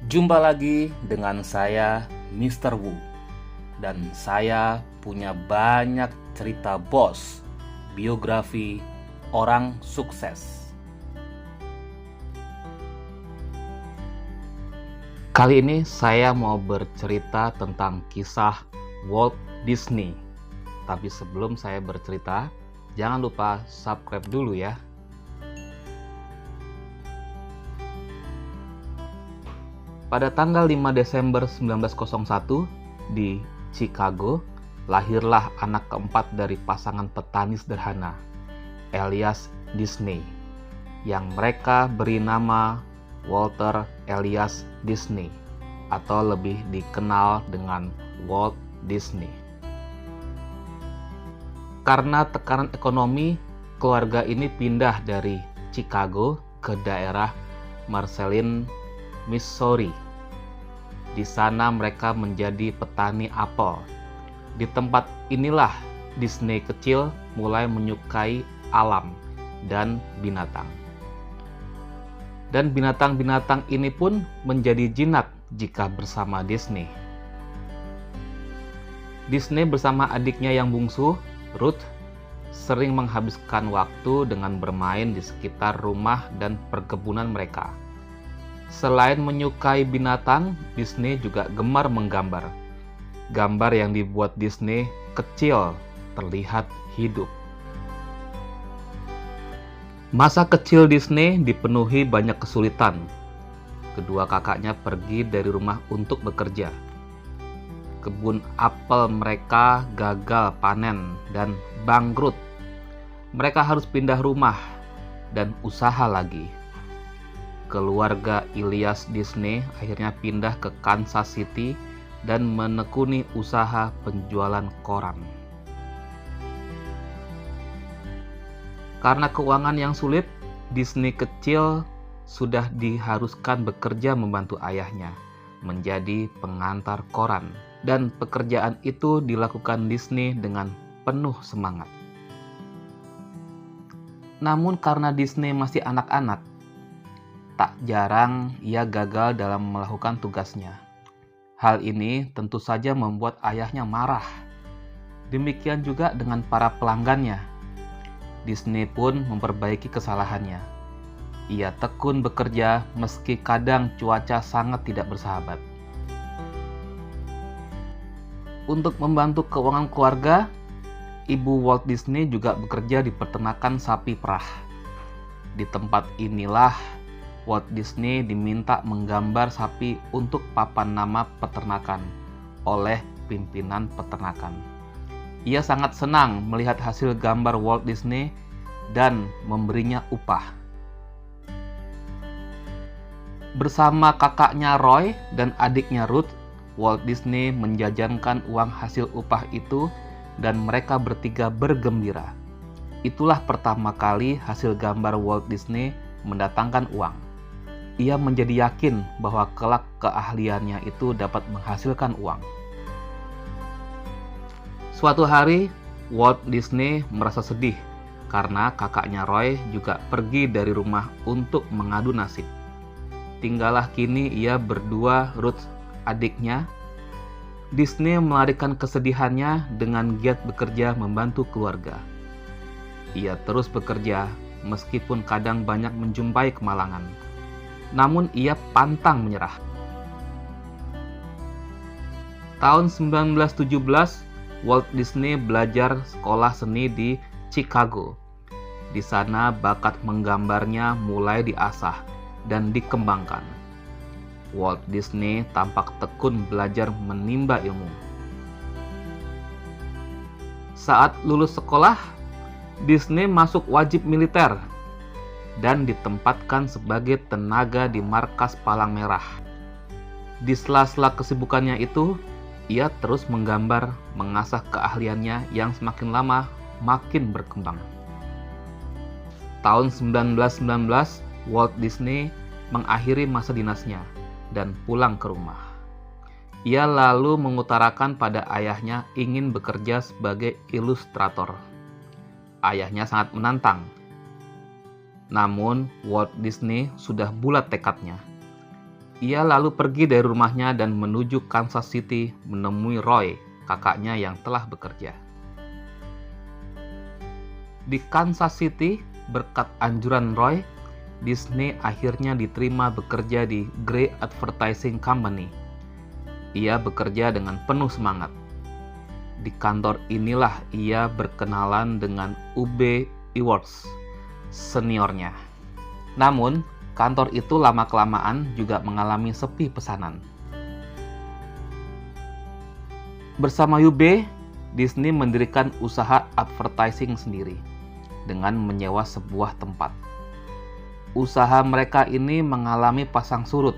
Jumpa lagi dengan saya, Mr. Wu. Dan saya punya banyak cerita bos, biografi orang sukses. Kali ini saya mau bercerita tentang kisah Walt Disney. Tapi sebelum saya bercerita, jangan lupa subscribe dulu ya. Pada tanggal 5 Desember 1901 di Chicago, lahirlah anak keempat dari pasangan petani sederhana, Elias Disney, yang mereka beri nama Walter Elias Disney, atau lebih dikenal dengan Walt Disney. Karena tekanan ekonomi, keluarga ini pindah dari Chicago ke daerah Marceline, Missouri. Di sana mereka menjadi petani apel. Di tempat inilah Disney kecil mulai menyukai alam dan binatang. Dan binatang-binatang ini pun menjadi jinak jika bersama Disney. Disney bersama adiknya yang bungsu, Ruth, sering menghabiskan waktu dengan bermain di sekitar rumah dan perkebunan mereka. Selain menyukai binatang, Disney juga gemar menggambar. Gambar yang dibuat Disney kecil, terlihat hidup. Masa kecil Disney dipenuhi banyak kesulitan. Kedua kakaknya pergi dari rumah untuk bekerja. Kebun apel mereka gagal panen dan bangkrut. Mereka harus pindah rumah dan usaha lagi. Keluarga Elias Disney akhirnya pindah ke Kansas City dan menekuni usaha penjualan koran. Karena keuangan yang sulit, Disney kecil sudah diharuskan bekerja membantu ayahnya menjadi pengantar koran, dan pekerjaan itu dilakukan Disney dengan penuh semangat. Namun karena Disney masih anak-anak, tak jarang ia gagal dalam melakukan tugasnya. Hal ini tentu saja membuat ayahnya marah. Demikian juga dengan para pelanggannya. Disney pun memperbaiki kesalahannya. Ia tekun bekerja meski kadang cuaca sangat tidak bersahabat. Untuk membantu keuangan keluarga, ibu Walt Disney juga bekerja di peternakan sapi perah. Di tempat inilah Walt Disney diminta menggambar sapi untuk papan nama peternakan oleh pimpinan peternakan. Ia sangat senang melihat hasil gambar Walt Disney dan memberinya upah. Bersama kakaknya Roy dan adiknya Ruth, Walt Disney menjajankan uang hasil upah itu dan mereka bertiga bergembira. Itulah pertama kali hasil gambar Walt Disney mendatangkan uang. Ia menjadi yakin bahwa kelak keahliannya itu dapat menghasilkan uang. Suatu hari, Walt Disney merasa sedih karena kakaknya Roy juga pergi dari rumah untuk mengadu nasib. Tinggallah kini ia berdua, Ruth adiknya. Disney melarikan kesedihannya dengan giat bekerja membantu keluarga. Ia terus bekerja meskipun kadang banyak menjumpai kemalangan. Namun ia pantang menyerah. Tahun 1917, Walt Disney belajar sekolah seni di Chicago. Di sana bakat menggambarnya mulai diasah dan dikembangkan. Walt Disney tampak tekun belajar menimba ilmu. Saat lulus sekolah, Disney masuk wajib militer dan ditempatkan sebagai tenaga di markas Palang Merah. Di sela-sela kesibukannya itu, ia terus menggambar, mengasah keahliannya yang semakin lama makin berkembang. Tahun 1919, Walt Disney mengakhiri masa dinasnya dan pulang ke rumah. Ia lalu mengutarakan pada ayahnya ingin bekerja sebagai ilustrator. Ayahnya sangat menantang. Namun, Walt Disney sudah bulat tekadnya. Ia lalu pergi dari rumahnya dan menuju Kansas City menemui Roy, kakaknya yang telah bekerja. Di Kansas City, berkat anjuran Roy, Disney akhirnya diterima bekerja di Grey Advertising Company. Ia bekerja dengan penuh semangat. Di kantor inilah ia berkenalan dengan Ub Iwerks, seniornya. Namun, kantor itu lama-kelamaan juga mengalami sepi pesanan. Bersama Ub, Disney mendirikan usaha advertising sendiri dengan menyewa sebuah tempat. Usaha mereka ini mengalami pasang surut.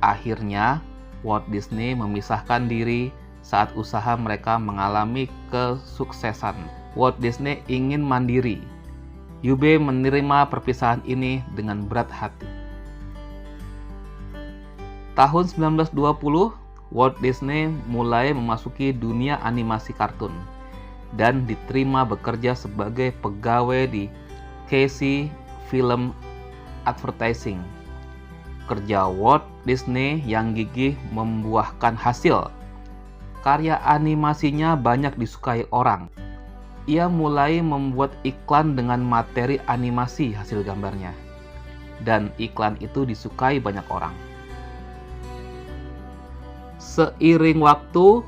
Akhirnya, Walt Disney memisahkan diri saat usaha mereka mengalami kesuksesan. Walt Disney ingin mandiri. Ub menerima perpisahan ini dengan berat hati. Tahun 1920, Walt Disney mulai memasuki dunia animasi kartun dan diterima bekerja sebagai pegawai di Casey Film Advertising. Kerja Walt Disney yang gigih membuahkan hasil. Karya animasinya banyak disukai orang. Ia mulai membuat iklan dengan materi animasi hasil gambarnya, dan iklan itu disukai banyak orang. Seiring waktu,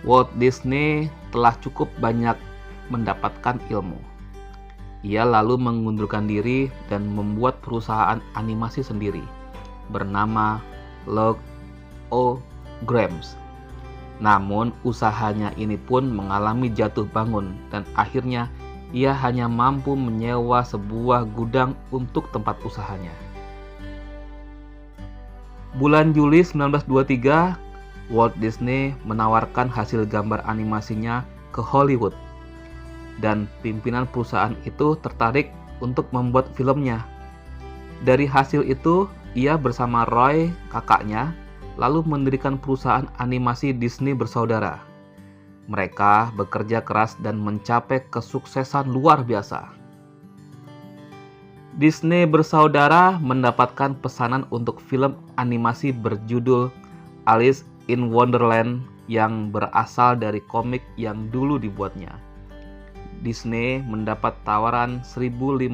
Walt Disney telah cukup banyak mendapatkan ilmu. Ia lalu mengundurkan diri dan membuat perusahaan animasi sendiri bernama Log-O-Grams. Namun usahanya ini pun mengalami jatuh bangun dan akhirnya ia hanya mampu menyewa sebuah gudang untuk tempat usahanya. Bulan Juli 1923, Walt Disney menawarkan hasil gambar animasinya ke Hollywood dan pimpinan perusahaan itu tertarik untuk membuat filmnya. Dari hasil itu, ia bersama Roy, kakaknya, lalu mendirikan perusahaan animasi Disney Bersaudara. Mereka bekerja keras dan mencapai kesuksesan luar biasa. Disney Bersaudara mendapatkan pesanan untuk film animasi berjudul Alice in Wonderland yang berasal dari komik yang dulu dibuatnya. Disney mendapat tawaran $1.500.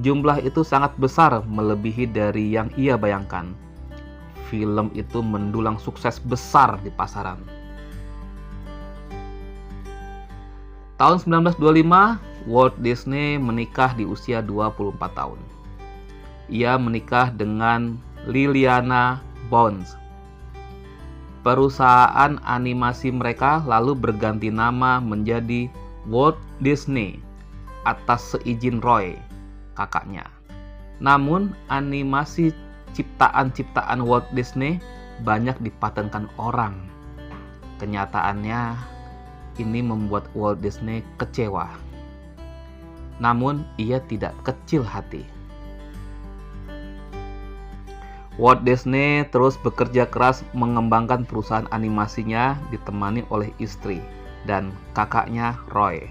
Jumlah itu sangat besar, melebihi dari yang ia bayangkan. Film itu mendulang sukses besar di pasaran. Tahun 1925, Walt Disney menikah di usia 24 tahun. Ia menikah dengan Liliana Bones. Perusahaan animasi mereka lalu berganti nama menjadi Walt Disney atas seizin Roy, kakaknya. Namun, animasi ciptaan-ciptaan Walt Disney banyak dipatenkan orang. Kenyataannya, ini membuat Walt Disney kecewa. Namun, ia tidak kecil hati. Walt Disney terus bekerja keras mengembangkan perusahaan animasinya ditemani oleh istri dan kakaknya Roy.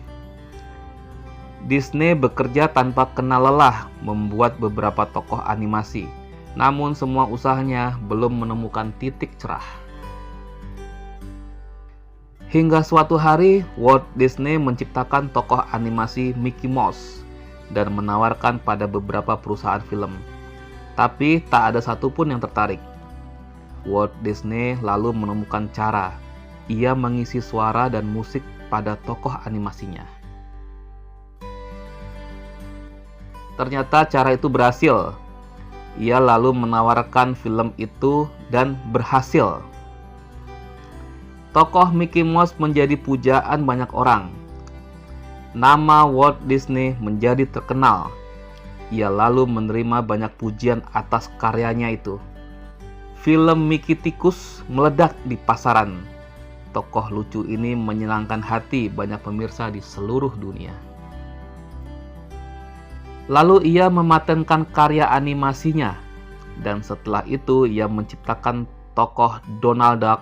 Disney bekerja tanpa kenal lelah membuat beberapa tokoh animasi, namun semua usahanya belum menemukan titik cerah. Hingga suatu hari, Walt Disney menciptakan tokoh animasi Mickey Mouse dan menawarkan pada beberapa perusahaan film. Tapi tak ada satupun yang tertarik. Walt Disney lalu menemukan cara. Ia mengisi suara dan musik pada tokoh animasinya. Ternyata cara itu berhasil. Ia lalu menawarkan film itu dan berhasil. Tokoh Mickey Mouse menjadi pujaan banyak orang. Nama Walt Disney menjadi terkenal. Ia lalu menerima banyak pujian atas karyanya itu. Film Mickey Tikus meledak di pasaran. Tokoh lucu ini menyenangkan hati banyak pemirsa di seluruh dunia. Lalu ia mematenkan karya animasinya, dan setelah itu ia menciptakan tokoh Donald Duck,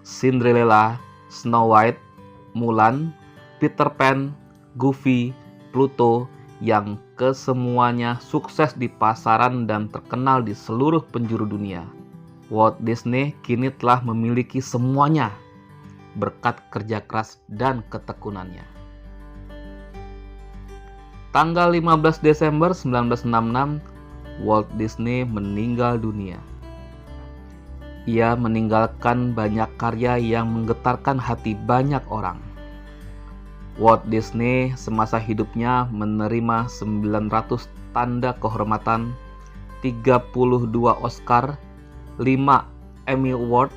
Cinderella, Snow White, Mulan, Peter Pan, Goofy, Pluto yang kesemuanya sukses di pasaran dan terkenal di seluruh penjuru dunia. Walt Disney kini telah memiliki semuanya berkat kerja keras dan ketekunannya. Tanggal 15 Desember 1966, Walt Disney meninggal dunia. Ia meninggalkan banyak karya yang menggetarkan hati banyak orang. Walt Disney semasa hidupnya menerima 900 tanda kehormatan, 32 Oscar, 5 Emmy Award,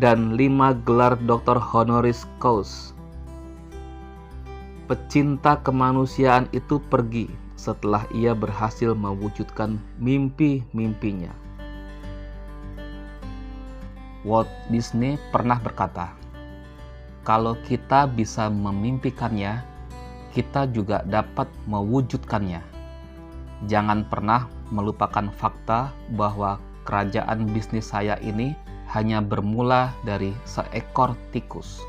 dan 5 gelar doktor honoris causa. Pecinta kemanusiaan itu pergi setelah ia berhasil mewujudkan mimpi-mimpinya. Walt Disney pernah berkata, "Kalau kita bisa memimpikannya, kita juga dapat mewujudkannya. Jangan pernah melupakan fakta bahwa kerajaan bisnis saya ini hanya bermula dari seekor tikus."